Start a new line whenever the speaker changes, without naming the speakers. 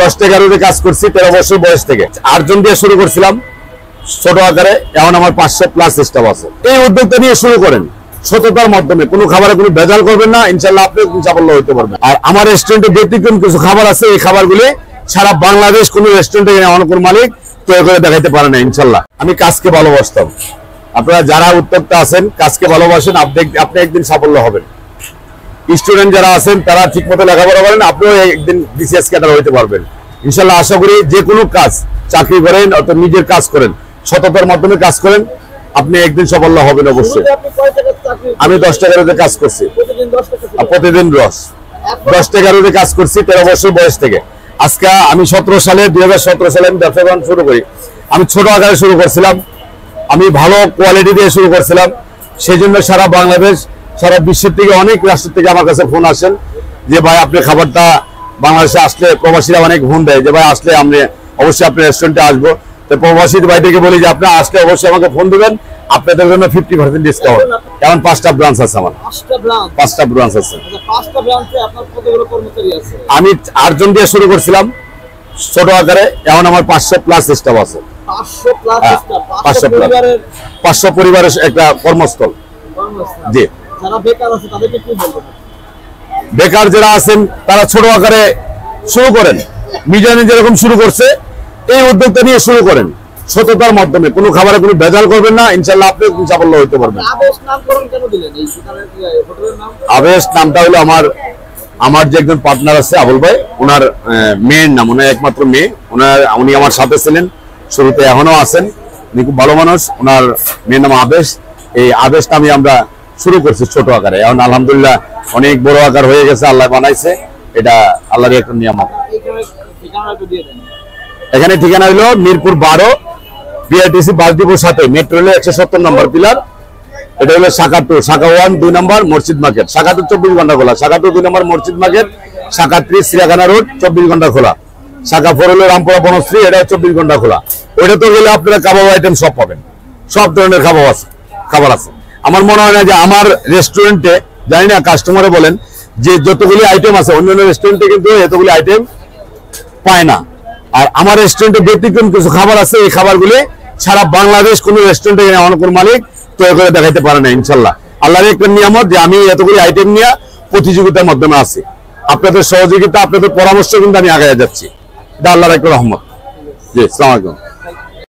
10 থেকে 11 কাজ করছি 13 বছর বয়স থেকে। 8 জন দিয়ে শুরু করছিলাম ছোট আকারে, এখন আমার 500 প্লাস স্টাফ আছে। এই উদ্যোগটা নিয়ে শুরু করেন সততার মাধ্যমে, কোনো খাবারে কোনো ভেজাল করবেন না, ইনশাআল্লাহ আপনি সাফল্য হতে পারবেন। আর আমার রেস্টুরেন্টে ব্যতিক্রম কিছু খাবার আছে, এই খাবারগুলি সারা বাংলাদেশ কোনো রেস্টুরেন্টে এমন কোন মালিক তৈরি করে দেখাইতে পারে না ইনশাআল্লাহ। আমি কাজকে ভালোবাসতাম, আপনারা যারা উদ্যোক্তা আছেন কাজকে ভালোবাসেন, আপনি একদিন সাফল্য হবেন। স্টুডেন্ট যারা আছেন তারা ঠিক মতো লেখাপড়া করেন, আপনিও একদিন বিসিএস ক্যাডার হইতে পারবেন ইনশাআল্লাহ। আশা করি যে কোনো কাজ, চাকরি করেন অথবা নিজের কাজ করেন, সততার মাধ্যমে কাজ করেন, আপনি একদিন সাফল্য হবেন অবশ্যই। আমি 10 টাকাতে কাজ করছি, প্রতিদিন 10 টাকাতে কাজ করছি 13 বছর বয়স থেকে। আজকে আমি 2017 সালে আমি ব্যবসা বাণিজ্য শুরু করি। আমি ছোট আকারে শুরু করছিলাম, আমি ভালো কোয়ালিটি দিয়ে শুরু করছিলাম। সেই জন্য সারা বাংলাদেশ, সারা বিশ্বের থেকে, অনেক রাষ্ট্র থেকে আমার কাছে ফোন আসেন যে ভাই আপনি খাবারটা বাংলাদেশে আসলে, প্রবাসীরা অনেক ফোন দেয় যে ভাই আসলে আমি অবশ্যই আপনার রেস্টুরেন্টে আসবো। তো প্রবাসী ভাইদেরকে বলি যে আপনি আসলে অবশ্যই আমাকে ফোন দেবেন, আপনাদের জন্য 50% ডিসকাউন্ট। এখন 5টা ব্রাঞ্চ আছে আমার, 5টা ব্রাঞ্চ আছে। আমি 8 জন দিয়ে শুরু করছিলাম ছোট আকারে, এখন আমার 500 প্লাস স্টাফ আছে। 500 পরিবারের একটা কর্মস্থল। জি, বেকার যারা আছেন তারা ছোট আকারে শুরু করেন, মিজানে যেরকম শুরু করছে এই উদ্যোগটা নিয়ে শুরু করেন সততার মাধ্যমে, কোনো খাবারে কোনো ভেজাল করবেন না, ইনশাআল্লাহ আপনি সাফল্য হতে পারবেন। আবেশ নামটা হলো আমার যে একজন পার্টনার আছে আবুল ভাই, ওনার মেয়ের নাম, ওনার একমাত্র মেয়ে, উনি আমার সাথে ছিলেন শুরুতে, এখনো আছেন, উনি খুব ভালো মানুষ। ওনার মেয়ের নাম আবেশ। এই আবেশ নামে আমরা শুরু করছি ছোট আকারে, এখন আলহামদুলিল্লাহ অনেক বড় আকার হয়ে গেছে, আল্লাহ বানাইছে, এটা আল্লাহর একটা নিয়ামত। এখানে ঠিকানা হলো মিরপুর 12, বিআরটিসি বাস ডিপোর সাথে, মেট্রো রেলের 170 নম্বর পিলার। এটা হলো শাখা 2, শাখা 1 2 নম্বর মসজিদ মার্কেট। শাখা 2 24 ঘন্টা খোলা, শাখা 2 2 নম্বর মসজিদ মার্কেট, শাখা 3 সিরাখানা রোড 24 ঘন্টা খোলা, শাখা 4 হলো রামপুরা বনশ্রী, এটা 24 ঘন্টা খোলা। ওইটা তো গেলে আপনারা কাবাব আইটেম সব পাবেন, সব ধরনের খাবার আছে। আমার মনে হয় না যে আমার রেস্টুরেন্টে, জানি না কাস্টমারে বলেন যে যতগুলি আইটেম আছে অন্যান্য রেস্টুরেন্টে কিন্তু এতগুলি আইটেম পায় না। আর আমার রেস্টুরেন্টে ব্যতিক্রম কিছু খাবার আছে, এই খাবারগুলি সারা বাংলাদেশ কোনো রেস্টুরেন্টে এমন কোন মালিক তৈরি করে দেখাইতে পারে না ইনশাআল্লাহ। আল্লাহর একটা নিয়ামত যে আমি এতগুলি আইটেম নিয়ে প্রতিযোগিতার মাধ্যমে আছি। আপনাদের সহযোগিতা, আপনাদের পরামর্শ কিন্তু আমি আগায় যাচ্ছি, এটা আল্লাহর একটা রহমত। জি, আসসালামু আলাইকুম।